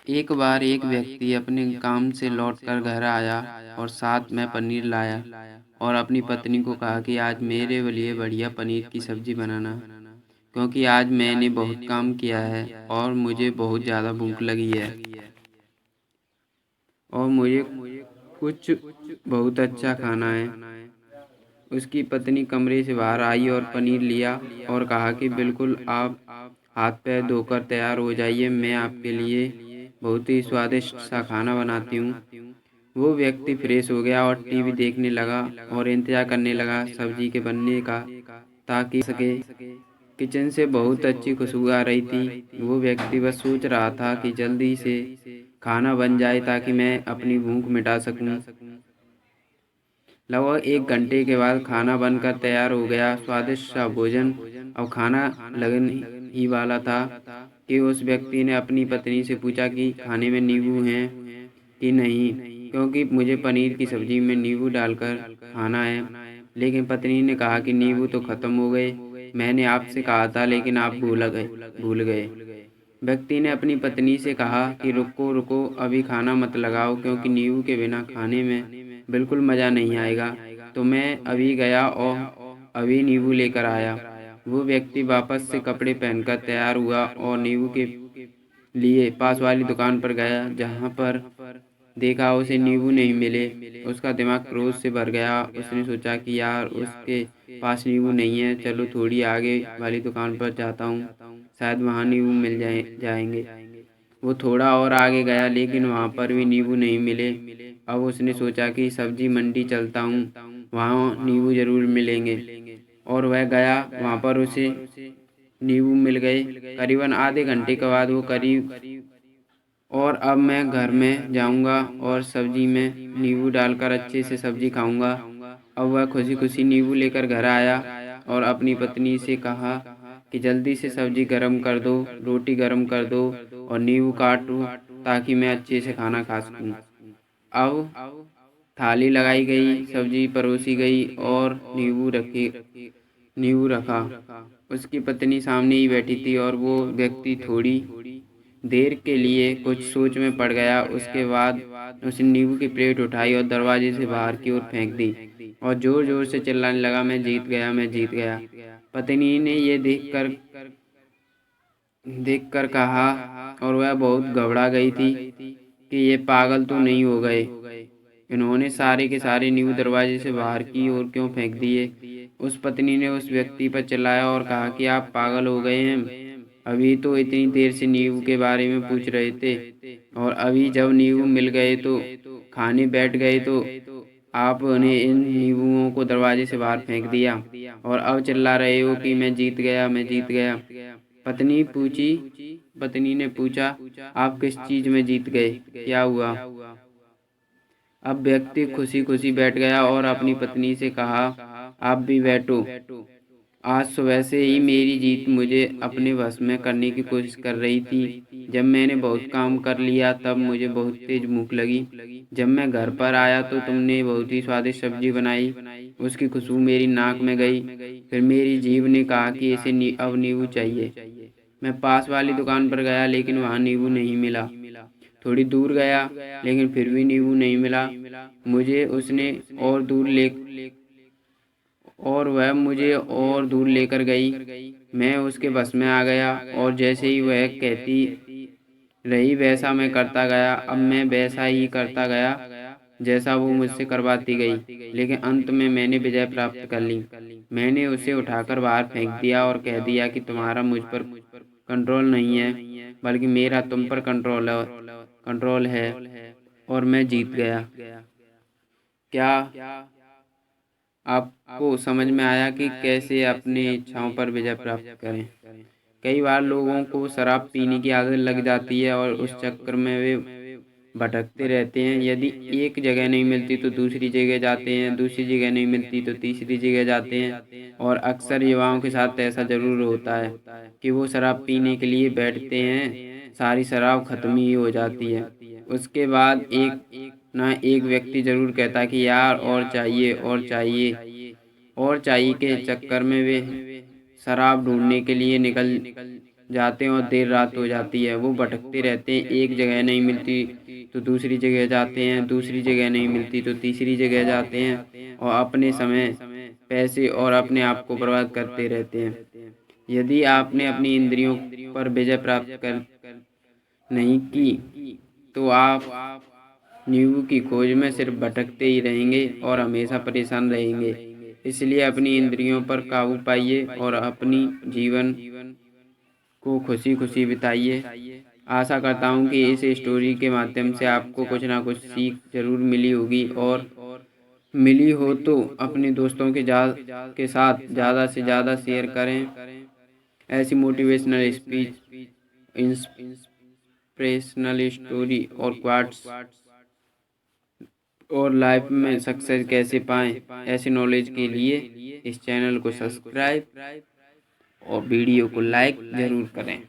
एक बार एक व्यक्ति अपने काम से लौटकर घर आया और साथ में पनीर लाया और अपनी पत्नी को कहा कि आज मेरे लिए बढ़िया पनीर की सब्जी बनाना, क्योंकि आज मैंने बहुत काम किया है और मुझे बहुत ज़्यादा भूख लगी है और मुझे कुछ बहुत अच्छा खाना है। उसकी पत्नी कमरे से बाहर आई और पनीर लिया और कहा कि बिल्कुल आप हाथ पैर धोकर तैयार हो जाइए, मैं आपके लिए बहुत ही स्वादिष्ट सा खाना बनाती हूँ। वो व्यक्ति फ्रेश हो गया और टीवी देखने लगा और इंतजार करने लगा सब्जी के बनने का, ताकि सके। किचन से बहुत अच्छी खुशबू आ रही थी। वो व्यक्ति बस सोच रहा था कि जल्दी से खाना बन जाए ताकि मैं अपनी भूख मिटा सकूं। लगभग 1 घंटे के बाद खाना बनकर तैयार हो गया। स्वादिष्ट सा भोजन अब खाना लगने ही वाला था कि उस व्यक्ति ने अपनी पत्नी से पूछा कि खाने में नींबू हैं कि नहीं, क्योंकि मुझे पनीर की सब्जी में नींबू डालकर खाना है। लेकिन पत्नी ने कहा कि नींबू तो ख़त्म हो गए, मैंने आपसे कहा था लेकिन आप भूल गए। व्यक्ति ने अपनी पत्नी से कहा कि रुको रुको, अभी खाना मत लगाओ, क्योंकि नींबू के बिना खाने में बिल्कुल मज़ा नहीं आएगा। तो मैं अभी गया और अभी नींबू लेकर आया। वो व्यक्ति वापस से कपड़े पहनकर तैयार हुआ और नींबू के लिए पास वाली दुकान पर गया, जहाँ पर देखा उसे नींबू नहीं मिले। उसका दिमाग क्रोध से भर गया। उसने सोचा कि यार, उसके पास नींबू नहीं है, चलो थोड़ी आगे वाली दुकान पर जाता हूँ, शायद वहाँ नींबू मिल जाएंगे। वो थोड़ा और आगे गया लेकिन वहाँ पर भी नींबू नहीं मिले। अब उसने सोचा कि सब्जी मंडी चलता हूँ, वहाँ नींबू जरूर मिलेंगे। और वह गया, वहाँ पर उसे नींबू मिल गए। करीबन आधे घंटे के बाद वो करीब और अब मैं घर में जाऊंगा और सब्जी में नींबू डालकर अच्छे से सब्जी खाऊंगा। अब वह खुशी खुशी नींबू लेकर घर आया और अपनी पत्नी से कहा कि जल्दी से सब्जी गरम कर दो, रोटी गरम कर दो और नींबू काटो, ताकि मैं अच्छे से खाना खा सकूं। अब थाली लगाई गई, सब्जी परोसी गई और नींबू रखा। उसकी पत्नी सामने ही बैठी थी और वो व्यक्ति थोड़ी देर के लिए कुछ सोच में पड़ गया। उसके बाद उसने नींबू की प्लेट उठाई और दरवाजे से बाहर की ओर फेंक दी और जोर जोर से चिल्लाने लगा, मैं जीत गया, मैं जीत गया। पत्नी ने ये देखकर कहा, और वह बहुत घबरा गई थी कि ये पागल तो नहीं हो गए, इन्होंने सारे के सारे नींबू दरवाजे से बाहर की ओर क्यों फेंक दिए। उस पत्नी ने उस व्यक्ति पर चिल्लाया और कहा कि आप पागल हो गए हैं, अभी तो इतनी देर से नींबू के बारे में पूछ रहे थे और अभी जब नींबू मिल गए तो खाने बैठ गए तो आपने इन नींबुओं को दरवाजे से बाहर फेंक दिया और अब चिल्ला रहे हो कि मैं जीत गया, मैं जीत गया। पत्नी पूछी पत्नी ने पूछा, आप किस चीज में जीत गए, क्या हुआ। अब व्यक्ति खुशी खुशी बैठ गया और अपनी पत्नी से कहा, आप भी बैठो। आज सुबह से ही मेरी जीत मुझे अपने वश में करने की कोशिश कर रही थी। जब मैंने बहुत काम कर लिया तब मुझे बहुत तेज भूख लगी। जब मैं घर पर आया तो तुमने बहुत ही स्वादिष्ट सब्जी बनाई। उसकी खुशबू मेरी नाक में गई। फिर मेरी जीभ ने कहा कि अब नींबू चाहिए। मैं पास वाली दुकान पर गया लेकिन वहाँ नींबू नहीं मिला। थोड़ी दूर गया लेकिन फिर भी नींबू नहीं मिला। मुझे उसने और दूर ले और वह मुझे और दूर लेकर गई। मैं उसके बस में आ गया और जैसे ही वह कहती रही वैसा मैं करता गया। अब मैं वैसा ही करता गया जैसा वो मुझसे करवाती गई, लेकिन अंत में मैंने विजय प्राप्त कर ली। मैंने उसे उठाकर बाहर फेंक दिया और कह दिया कि तुम्हारा मुझ पर कंट्रोल नहीं है, बल्कि मेरा तुम पर कंट्रोल है और मैं जीत गया। क्या आपको समझ में आया कि कैसे अपनी इच्छाओं पर विजय प्राप्त करें? कई बार लोगों को शराब पीने की आदत लग जाती है और उस चक्कर में वे भटकते रहते हैं। यदि एक जगह नहीं मिलती तो दूसरी जगह जाते हैं, दूसरी जगह नहीं मिलती तो तीसरी जगह जाते हैं। और अक्सर युवाओं के साथ ऐसा ज़रूर होता है कि वो शराब पीने के लिए बैठते हैं, सारी शराब ख़त्म ही हो जाती है। उसके बाद एक व्यक्ति ज़रूर कहता है कि यार और चाहिए और चाहिए और चाहिए के चक्कर में वे शराब ढूंढने के लिए निकल जाते हैं और देर रात हो जाती है। वो भटकते रहते हैं, एक जगह नहीं मिलती तो दूसरी जगह जाते हैं, दूसरी जगह नहीं मिलती तो तीसरी जगह जाते हैं और अपने समय, पैसे और अपने आप को बर्बाद करते रहते हैं। यदि आपने अपनी इंद्रियों पर विजय प्राप्त कर नहीं की तो आप नींबू की खोज में सिर्फ भटकते ही रहेंगे और हमेशा परेशान रहेंगे। इसलिए अपनी इंद्रियों पर काबू पाइए और अपनी जीवन को खुशी खुशी बिताइए। आशा करता हूँ कि इस स्टोरी के माध्यम से आपको कुछ ना कुछ सीख जरूर मिली होगी, और मिली हो तो अपने दोस्तों के साथ ज़्यादा से ज़्यादा शेयर करें। ऐसी मोटिवेशनल स्पीच, इंस्पिरेशनल स्टोरी और क्वाट्स और लाइफ में सक्सेस कैसे पाएं, ऐसे नॉलेज के लिए इस चैनल को सब्सक्राइब और वीडियो को लाइक ज़रूर करें।